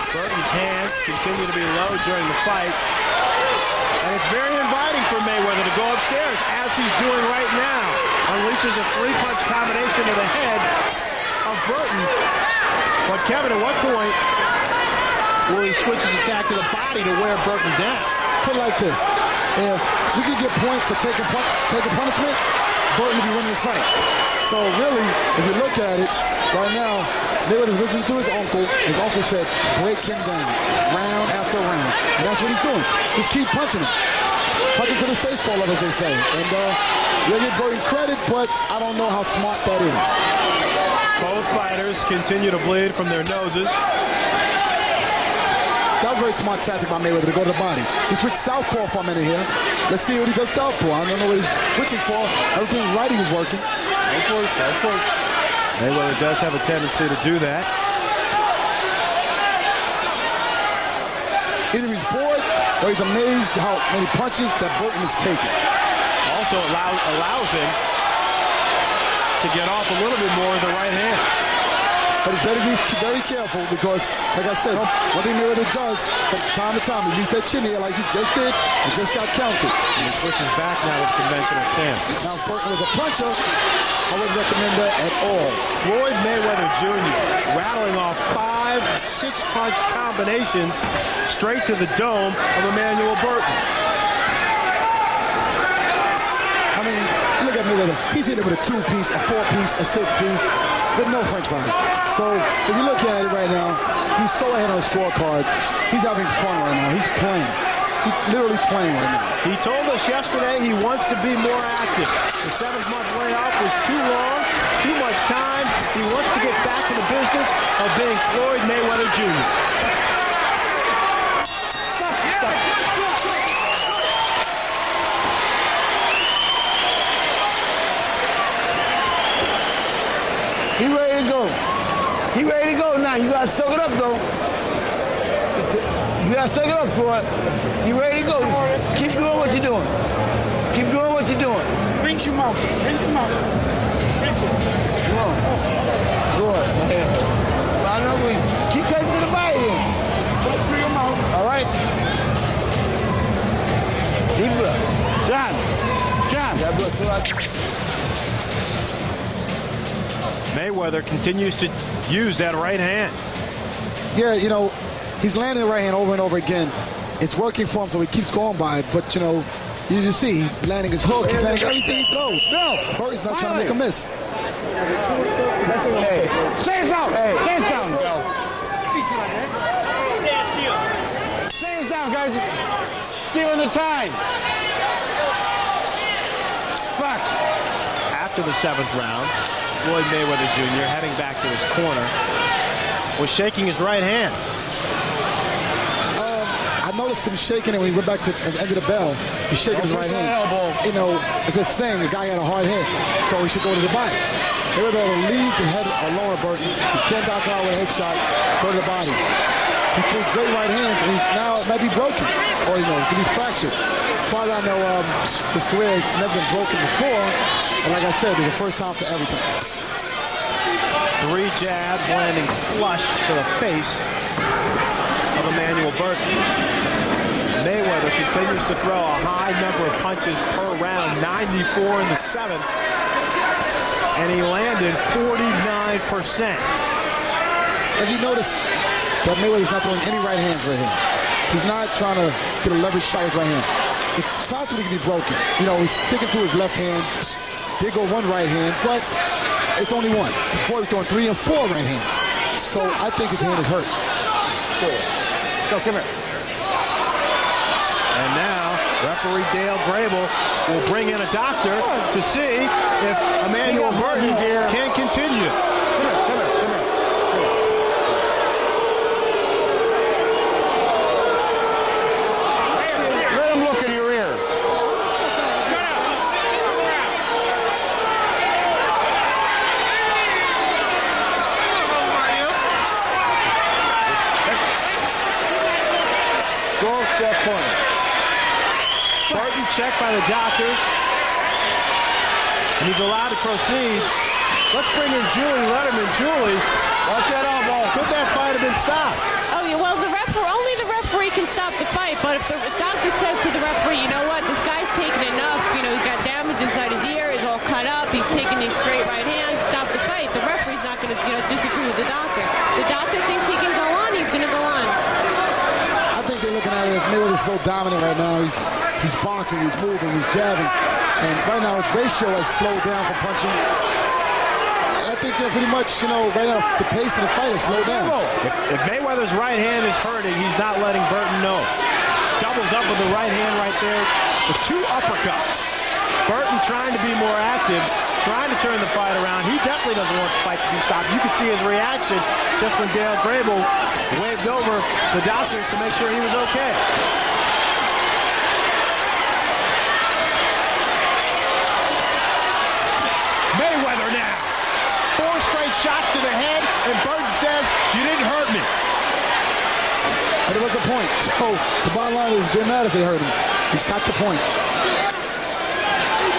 Burton's hands continue to be low during the fight. And it's very inviting for Mayweather to go upstairs, as he's doing right now. Unleashes a 3-punch combination to the head of Burton. But Kevin, at what point will he switch his attack to the body to wear Burton down? Put it like this. If he could get points for taking punishment, Burton would be winning this fight. So really, if you look at it, right now, Mayweather's listening to his uncle. His uncle said, break him down, round after round. And that's what he's doing. Just keep punching him. Punch him to his face fall up, as they say. And you'll give Burton credit, but I don't know how smart that is. Both fighters continue to bleed from their noses. That was a very smart tactic by Mayweather to go to the body. He switched southpaw for a minute here. Let's see what he does southpaw. I don't know what he's switching for. Everything right he was working. Of course. Mayweather does have a tendency to do that. Either he's bored or he's amazed how many punches that Burton is taking. Also allows him to get off a little bit more with the right hand. But he's better be very careful because, like I said, one thing Mayweather does from time to time, he leaves that chin here like he just did and just got counted. And he switches back now with conventional stance. Now, if Burton was a puncher, I wouldn't recommend that at all. Floyd Mayweather Jr. rattling off 5 6-punch combinations straight to the dome of Emanuel Burton. I mean, look at Mayweather. He's hitting it with a 2-piece, a 4-piece, a 6-piece, with no french fries. So if you look at it right now, he's so ahead on the scorecards. He's having fun right now. He's playing. He's literally playing right now. He told us yesterday he wants to be more active. The 7-month layoff was too long, too much time. He wants to get back to the business of being Floyd Mayweather Jr. gotta soak it up, though. You gotta soak it up, Floyd. You ready to go? Keep doing what you're doing. Keep doing what you're doing. Rinse your mouth. Rinse your mouth. Rinse it. Come on. Good, man. I know we keep taking to the body then. Right through your mouth. All right? Deep breath. John. That breath through our... Mayweather continues to use that right hand. Yeah, you know, he's landing the right hand over and over again. It's working for him, so he keeps going by it. But, you know, you just see he's landing his hook, he's landing everything he throws. No, Burton's not trying to make a miss. Hey, Stay down. Hey. Stay down, Bill. Stay down, guys. Stealing the time. Box. After the 7th round, Floyd Mayweather Jr., heading back to his corner, was shaking his right hand. I noticed him shaking it when he went back to the end of the bell. He's shaking his right hand. You know, it's a saying, the guy had a hard head, so he should go to the body. Mayweather will leave the head alone of Burton. He can't knock out with a head shot, go to the body. He threw great right hands, and now it might be broken, or, you know, it could be fractured. As far as I know, his career has never been broken before, and like I said, it's the first time for everything. 3 jabs landing flush to the face of Emanuel Burton. Mayweather continues to throw a high number of punches per round, 94 in the 7th, and he landed 49%. Have you noticed that Mayweather's not throwing any right hands right here? He's not trying to get a leverage shot with right hand. It possibly can be broken. You know, he's sticking to his left hand. Did go one right hand, but it's only one. Before he was throwing 3 and 4 right hands. So I think his hand is hurt. Go, come here. And now, referee Dale Grable will bring in a doctor to see if Emanuel Burton can continue. Come here. Let him look in your ear. Go to that corner. Burton checked by the doctors, and he's allowed to proceed. Let's bring in Julie Letterman. Julie, watch that elbow. Could that fight have been stopped? Oh, yeah, well, only the referee can stop the fight, but if the doctor says to the referee, you know what, this guy's taking enough, you know, he's got damage inside his ear, he's all cut up, he's taking these straight right hands, stop the fight. The referee's not going to, you know, disagree with the doctor. The doctor thinks he can go on, he's going to go on. I think they're looking at it as Mayweather's so dominant right now. He's boxing, he's moving, he's jabbing. And right now his ratio has slowed down from punching. I think pretty much, you know, right now the pace of the fight has slowed down. If Mayweather's right hand is hurting, he's not letting Burton know. Doubles up with the right hand right there with 2 uppercuts. Burton trying to be more active, trying to turn the fight around. He definitely doesn't want the fight to be stopped. You could see his reaction just when Dale Grable waved over the doctors to make sure he was okay. Mayweather now. 4 straight shots to the head, and Burton says, you didn't hurt me. But it was a point. So the bottom line is, it didn't matter if they hurt him. He's got the point.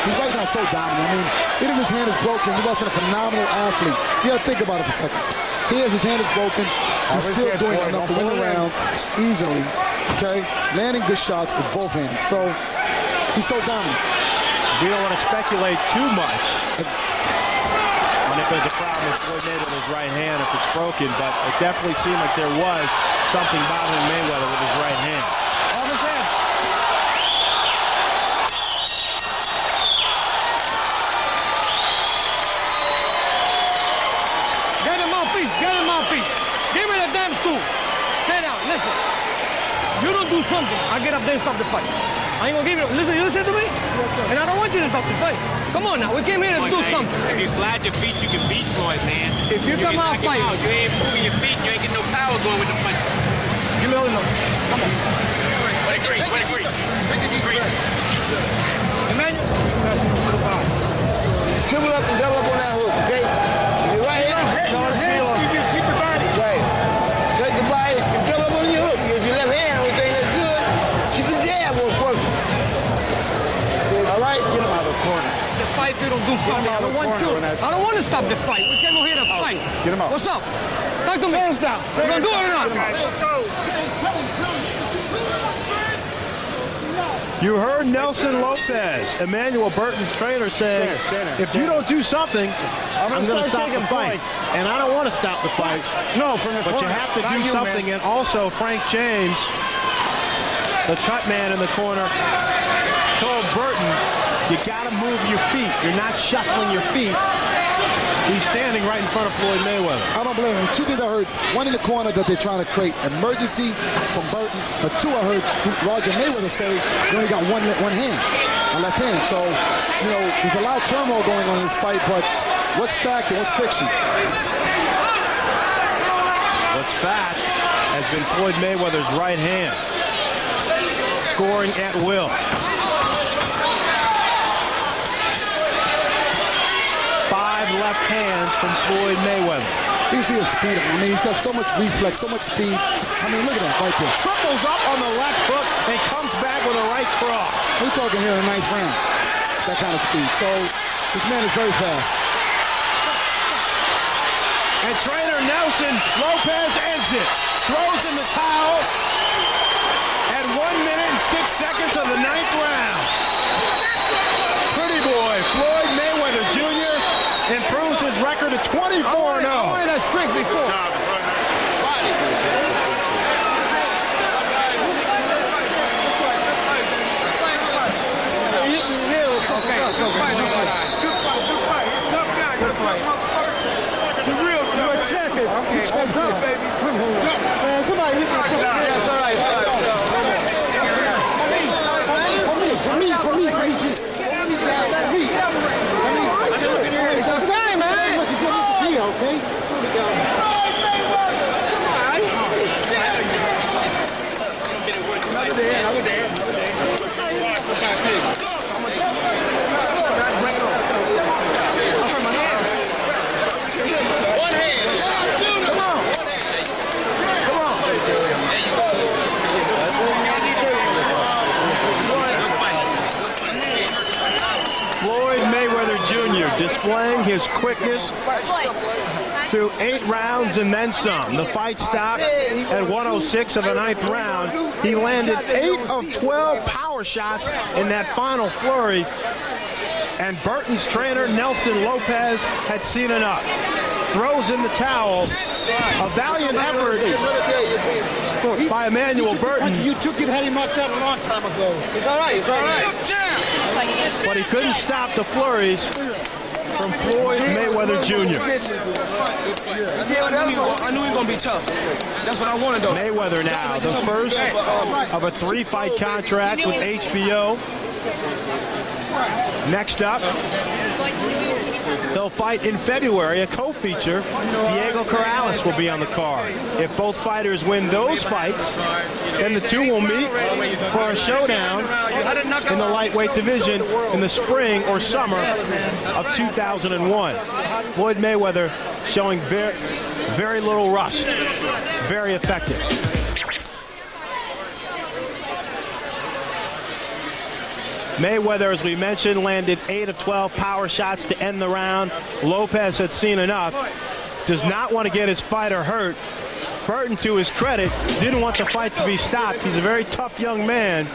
He's right now so dominant. I mean, even if his hand is broken, you're watching a phenomenal athlete. You got to think about it for a second. Here, his hand is broken. He's still doing enough to win the rounds easily. Okay? Landing good shots with both hands. So he's so dominant. We don't want to speculate too much on if there's a problem with Floyd Mayweather's right hand, if it's broken, but it definitely seemed like there was something bothering Mayweather with his right hand. Off his head. Get him off feet, get him off feet. Give me the damn stool. Sit down, listen. You don't do something, I get up there and stop the fight. I ain't gonna give you, listen, you listen to me? Yes, sir. And I don't want you to stop the fight. Come on now, we came here to do something. If you slide your feet, you can beat Floyd, man. If you come out fighting. You ain't moving your feet, you ain't getting no power going with the punches. Give me all the numbers. Come on. What a great. Emanuel, press him to the bottom. Triple up and double up on that hook, okay? You're right here. Keep the body. Right. don't do something. I don't want you. I don't want to stop the fight. We came over here to fight. Get him out. What's up? Talk to me. Hands down. You gonna do it or not? You heard Nelson Lopez, Emanuel Burton's trainer, saying, if you don't do something, I'm going to stop the fight. And I don't want to stop the fight. No, from the But you have to do something. And also, Frank James, the cut man in the corner, told Burton, you got to move your feet. You're not shuffling your feet. He's standing right in front of Floyd Mayweather. I don't blame him. Two things I heard. One in the corner that they're trying to create emergency from Burton. But two, I heard Roger Mayweather say he only got one hand, a left hand. So, you know, there's a lot of turmoil going on in this fight, but what's fact and what's fiction? What's fact has been Floyd Mayweather's right hand. Scoring at will. 5 left hands from Floyd Mayweather. You see his speed. I mean, he's got so much reflex, so much speed. I mean, look at that right there. Triples up on the left hook and comes back with a right cross. We're talking here in the 9th round. That kind of speed. So this man is very fast. And trainer Nelson Lopez ends it. Throws in the towel at 1 minute and 6 seconds of the 9th round. Pretty boy Floyd Mayweather Jr. improves his record to 24-0. I wanted that streak before. What's up, baby? Man, somebody hit me. That's all right. For me. It's a time, man. Okay? Displaying his quickness through 8 rounds and then some. The fight stopped at 106 of the 9th round. He landed 8 of 12 power shots in that final flurry. And Burton's trainer, Nelson Lopez, had seen enough. Throws in the towel. A valiant effort by Emanuel Burton. You took it, had him knocked out a long time ago. It's all right. But he couldn't stop the flurries from Floyd Mayweather Jr. I knew he was going to be tough. That's what I wanted, though. Mayweather now, the first of a 3-fight contract with HBO. Next up, they'll fight in February, a co-feature. Diego Corrales will be on the card. If both fighters win those fights, then the two will meet for a showdown in the lightweight division in the spring or summer of 2001. Floyd Mayweather showing very little rust. Very effective. Mayweather, as we mentioned, landed 8 of 12 power shots to end the round. Lopez had seen enough. Does not want to get his fighter hurt. Burton, to his credit, didn't want the fight to be stopped. He's a very tough young man.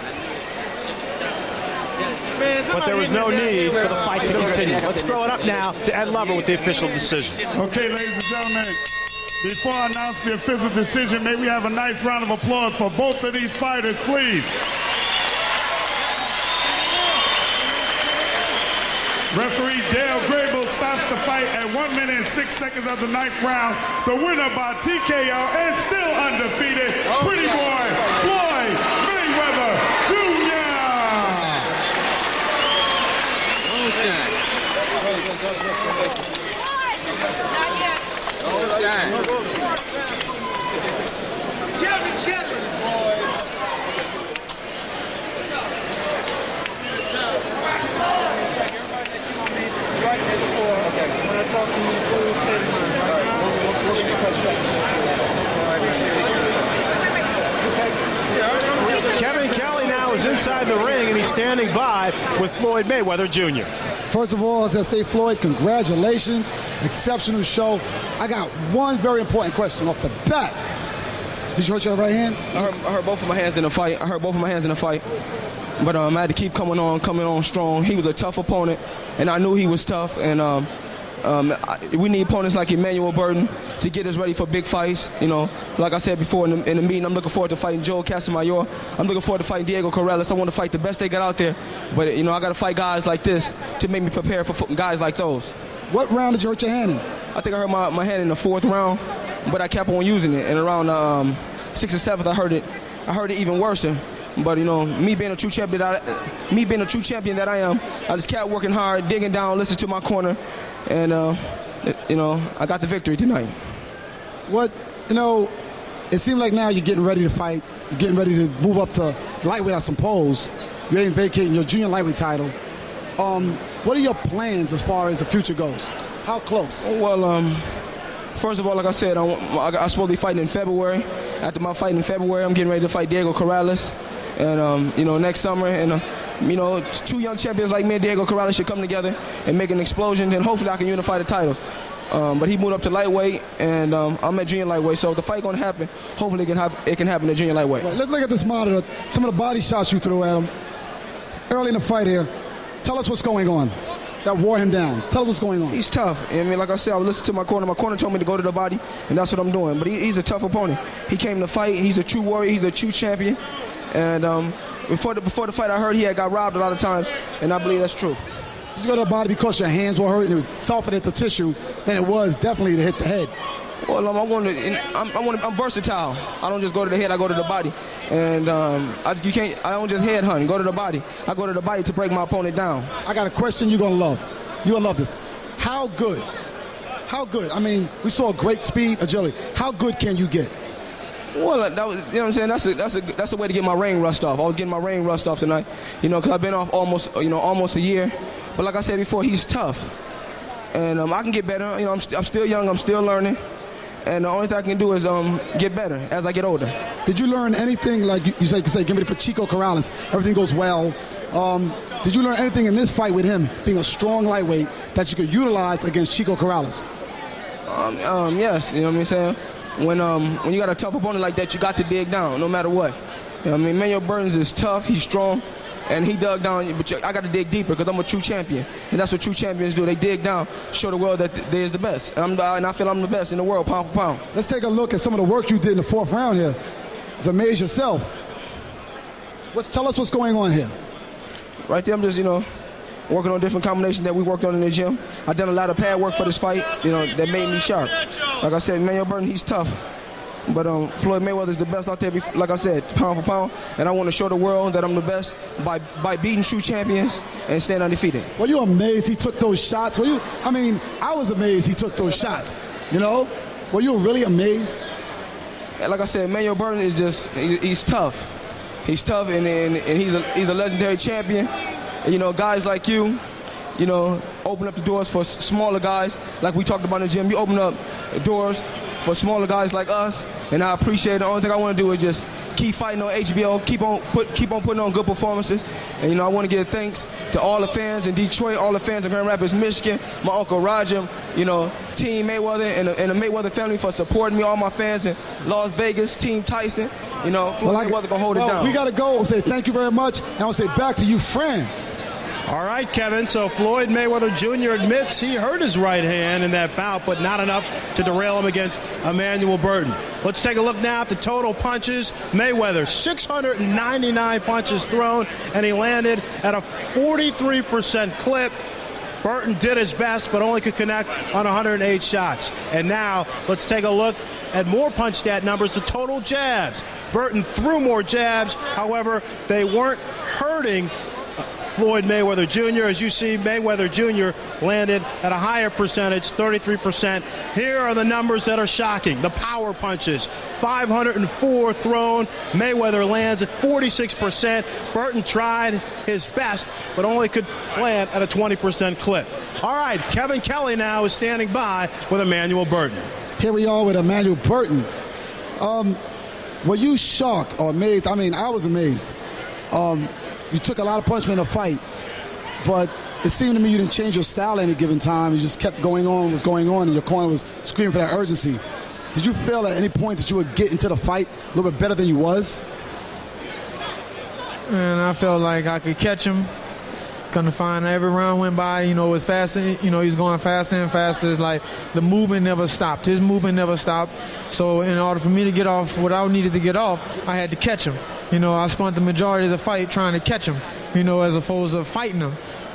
But there was no need for the fight to continue. Let's throw it up now to Ed Lover with the official decision. Okay, ladies and gentlemen, before I announce the official decision, may we have a nice round of applause for both of these fighters, please. Referee Dale Grable stops the fight at 1 minute and 6 seconds of the 9th round. The winner by TKO and still undefeated, Pretty Boy Floyd Mayweather Jr. When I talk to you, please stay in mind. Kevin Kelly now is inside the ring, and he's standing by with Floyd Mayweather Jr. First of all, as I say, Floyd, congratulations. Exceptional show. I got one very important question off the bat. Did you hurt your right hand? I hurt both of my hands in the fight. But I had to keep coming on strong. He was a tough opponent, and I knew he was tough. And we need opponents like Emanuel Burton to get us ready for big fights. You know, like I said before in the meeting, I'm looking forward to fighting Joe Casamayor. I'm looking forward to fighting Diego Corrales. I want to fight the best they got out there. But, you know, I got to fight guys like this to make me prepare for guys like those. What round did you hurt your hand in? I think I hurt my hand in the 4th round, but I kept on using it. And around 6th or 7th, I heard it even worse. But, you know, me being a true champion that I am, I just kept working hard, digging down, listening to my corner, and, you know, I got the victory tonight. You know, it seems like now you're getting ready to fight. You're getting ready to move up to lightweight, I suppose. You ain't vacating your junior lightweight title. What are your plans as far as the future goes? How close? Well, first of all, like I said, I'm supposed to be fighting in February. After my fight in February, I'm getting ready to fight Diego Corrales. And, you know, next summer, and, you know, 2 young champions like me and Diego Corrales should come together and make an explosion, and hopefully I can unify the titles. But he moved up to lightweight, and I'm at junior lightweight, so if the fight going to happen, hopefully it can happen at junior lightweight. Well, let's look at this monitor. Some of the body shots you threw at him early in the fight here. Tell us what's going on that wore him down. Tell us what's going on. He's tough. I mean, like I said, I would listen to my corner. My corner told me to go to the body, and that's what I'm doing. But he's a tough opponent. He came to fight. He's a true warrior. He's a true champion. And before the fight, I heard he had got robbed a lot of times, and I believe that's true. Did you go to the body because your hands were hurt and it was softer at the tissue than it was definitely to hit the head? Well, I'm versatile. I don't just go to the head. I go to the body, and I don't just head hunt. Go to the body. I go to the body to break my opponent down. I got a question you're gonna love. You're gonna love this. How good? I mean, we saw great speed, agility. How good can you get? Well, you know what I'm saying? That's a way to get my ring rust off. I was getting my ring rust off tonight, you know, because I've been off almost a year. But like I said before, he's tough, and I can get better. You know, I'm still young. I'm still learning, and the only thing I can do is get better as I get older. Did you learn anything, like you say, get ready for Chico Corrales? Everything goes well. Did you learn anything in this fight with him being a strong lightweight that you could utilize against Chico Corrales? Yes, you know what I'm saying. When you got a tough opponent like that, you got to dig down, no matter what. You know what I mean, Emanuel Burton is tough, he's strong, and he dug down. But I got to dig deeper because I'm a true champion, and that's what true champions do. They dig down, show the world that they is the best, and I feel I'm the best in the world, pound for pound. Let's take a look at some of the work you did in the 4th round here. It's amazed yourself. Tell us what's going on here. Right there, I'm just working on different combinations that we worked on in the gym. I done a lot of pad work for this fight, that made me sharp. Like I said, Emanuel Burton, he's tough. But Floyd Mayweather is the best out there, like I said, pound for pound. And I want to show the world that I'm the best by beating true champions and staying undefeated. Well, you're amazed he took those shots. I was amazed he took those shots, Were you really amazed? And like I said, Emanuel Burton is he's tough. He's tough, and he's a legendary champion. Guys like you, open up the doors for smaller guys, like we talked about in the gym. You open up doors for smaller guys like us, and I appreciate it. The only thing I want to do is just keep fighting on HBO, keep on putting on good performances. And I want to give thanks to all the fans in Detroit, all the fans in Grand Rapids, Michigan, my Uncle Roger, Team Mayweather and the Mayweather family for supporting me, all my fans in Las Vegas, Team Tyson. Floyd Mayweather gonna hold it down. We gotta go. I'll say thank you very much, and I'll say back to you, Fran. All right, Kevin, so Floyd Mayweather Jr. admits he hurt his right hand in that bout, but not enough to derail him against Emanuel Burton. Let's take a look now at the total punches. Mayweather, 699 punches thrown, and he landed at a 43% clip. Burton did his best, but only could connect on 108 shots. And now, let's take a look at more punch stat numbers, the total jabs. Burton threw more jabs, however, they weren't hurting Floyd Mayweather Jr. As you see, Mayweather Jr. landed at a higher percentage, 33%. Here are the numbers that are shocking. The power punches, 504 thrown. Mayweather lands at 46%. Burton tried his best, but only could land at a 20% clip. All right, Kevin Kelly now is standing by with Emanuel Burton. Here we are with Emanuel Burton. Were you shocked or amazed? I mean, I was amazed. You took a lot of punishment in a fight, but it seemed to me you didn't change your style at any given time. You just kept going on what was going on, and your corner was screaming for that urgency. Did you feel at any point that you would get into the fight a little bit better than you was? And I felt like I could catch him. Couldn't find every round went by, it was faster, he's going faster and faster. It's like the movement never stopped. His movement never stopped. So in order for me to get off what I needed to get off, I had to catch him. I spent the majority of the fight trying to catch him, as opposed to fighting him.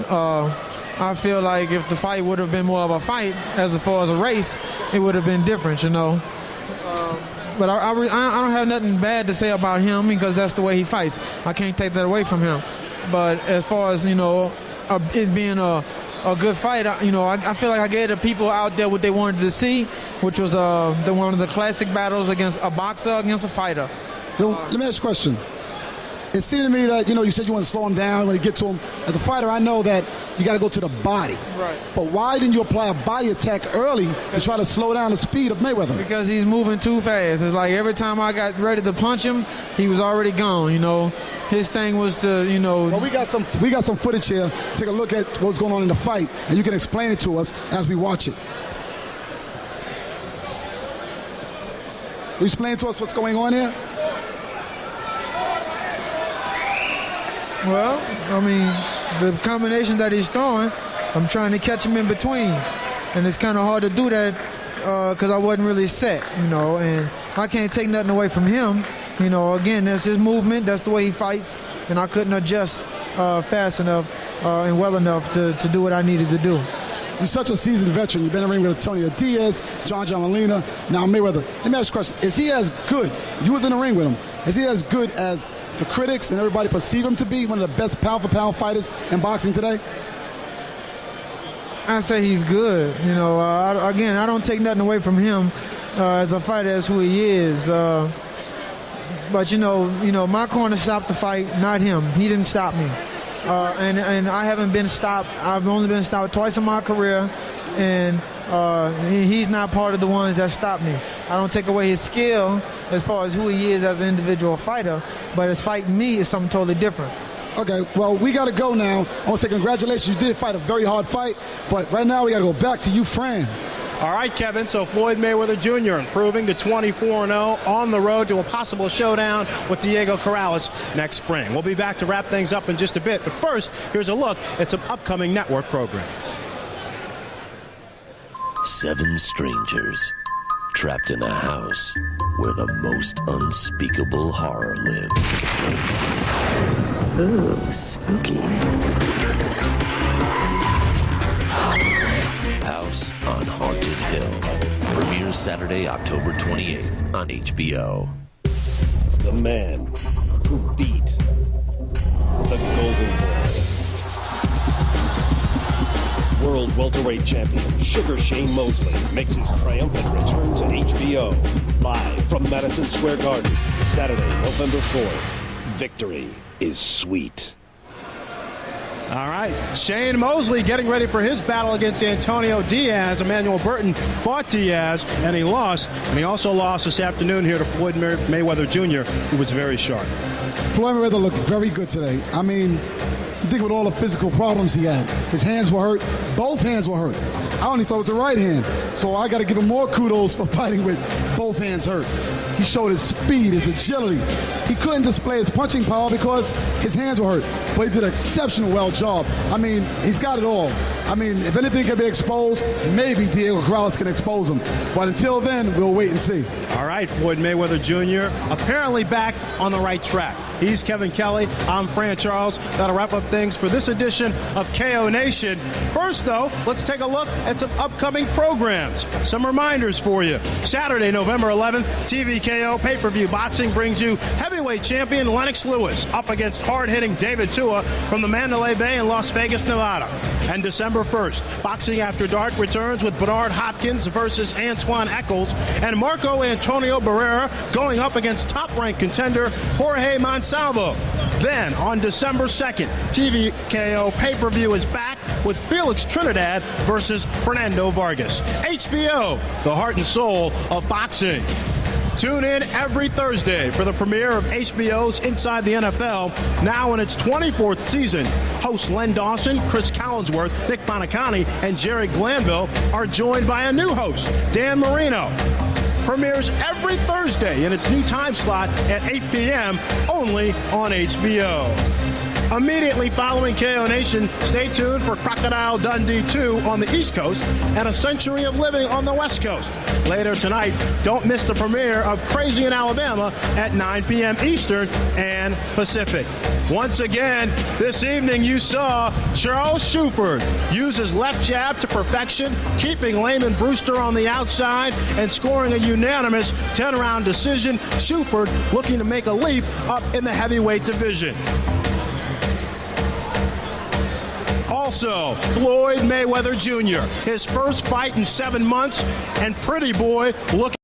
I feel like if the fight would have been more of a fight as far as a race, it would have been different, But I don't have nothing bad to say about him because that's the way he fights. I can't take that away from him. But as far as, it being a good fight, I feel like I gave the people out there what they wanted to see, which was one of the classic battles against a boxer against a fighter. So, let me ask you a question. It seemed to me that, you said you want to slow him down when you get to him. As a fighter, I know that you got to go to the body. Right. But why didn't you apply a body attack early to try to slow down the speed of Mayweather? Because he's moving too fast. It's like every time I got ready to punch him, he was already gone, His thing was to, Well, we got some footage here. Take a look at what's going on in the fight, and you can explain it to us as we watch it. Will you explain to us what's going on here? Well, the combination that he's throwing, I'm trying to catch him in between. And it's kind of hard to do that because I wasn't really set, and I can't take nothing away from him. Again, that's his movement. That's the way he fights. And I couldn't adjust fast enough and well enough to do what I needed to do. You're such a seasoned veteran. You've been in the ring with Antonio Diaz, John Molina, now Mayweather. Let me ask you a question. Is he as good? You was in the ring with him. Is he as good as the critics and everybody perceive him to be one of the best pound-for-pound fighters in boxing today? I say he's good. Again, I don't take nothing away from him as a fighter. That's who he is. But my corner stopped the fight, not him. He didn't stop me. And I haven't been stopped. I've only been stopped twice in my career, and he's not part of the ones that stopped me. I don't take away his skill as far as who he is as an individual fighter, but his fighting me is something totally different. Okay, well, we got to go now. I want to say congratulations. You did fight a very hard fight, but right now we got to go back to you, Fran. All right, Kevin, so Floyd Mayweather Jr. improving to 24-0 on the road to a possible showdown with Diego Corrales next spring. We'll be back to wrap things up in just a bit, but first, here's a look at some upcoming network programs. 7 strangers trapped in a house where the most unspeakable horror lives. Ooh, spooky. House on Haunted Hill. Premieres Saturday, October 28th on HBO. The man who beat the Golden Boy. World welterweight champion Sugar Shane Mosley makes his triumphant return to HBO. Live from Madison Square Garden, Saturday, November 4th. Victory is sweet. All right, Shane Mosley getting ready for his battle against Antonio Diaz. Emanuel Burton fought Diaz, and he lost. And he also lost this afternoon here to Floyd Mayweather Jr., who was very sharp. Floyd Mayweather looked very good today. I mean, you think with all the physical problems he had. His hands were hurt. Both hands were hurt. I only thought it was the right hand. So I got to give him more kudos for fighting with both hands hurt. He showed his speed, his agility. He couldn't display his punching power because his hands were hurt. But he did an exceptional well job. I mean, he's got it all. I mean, if anything can be exposed, maybe Diego Corrales can expose him. But until then, we'll wait and see. All right, Floyd Mayweather Jr. apparently back on the right track. He's Kevin Kelly. I'm Fran Charles. That'll wrap up things for this edition of KO Nation. First, though, let's take a look at some upcoming programs. Some reminders for you. Saturday, November 11th, TVKO pay-per-view boxing brings you heavyweight champion Lennox Lewis up against hard-hitting David Tua from the Mandalay Bay in Las Vegas, Nevada. And December 1st, Boxing After Dark returns with Bernard Hopkins versus Antoine Eccles and Marco Antonio Barrera going up against top-ranked contender Jorge Monsalvo. Then, on December 2nd, TVKO pay-per-view is back with Felix Trinidad versus Fernando Vargas. HBO, the heart and soul of boxing. Tune in every Thursday for the premiere of HBO's Inside the NFL, now in its 24th season. Hosts Len Dawson, Chris Collinsworth, Nick Bonicani, and Jerry Glanville are joined by a new host, Dan Marino. Premieres every Thursday in its new time slot at 8 p.m. only on HBO. Immediately following KO Nation, stay tuned for Crocodile Dundee 2 on the East Coast and A Century of Living on the West Coast. Later tonight, don't miss the premiere of Crazy in Alabama at 9 p.m. Eastern and Pacific. Once again, this evening you saw Charles Shuford use his left jab to perfection, keeping Layman Brewster on the outside and scoring a unanimous 10-round decision. Shuford looking to make a leap up in the heavyweight division. Also, Floyd Mayweather Jr., his first fight in 7 months, and Pretty Boy looking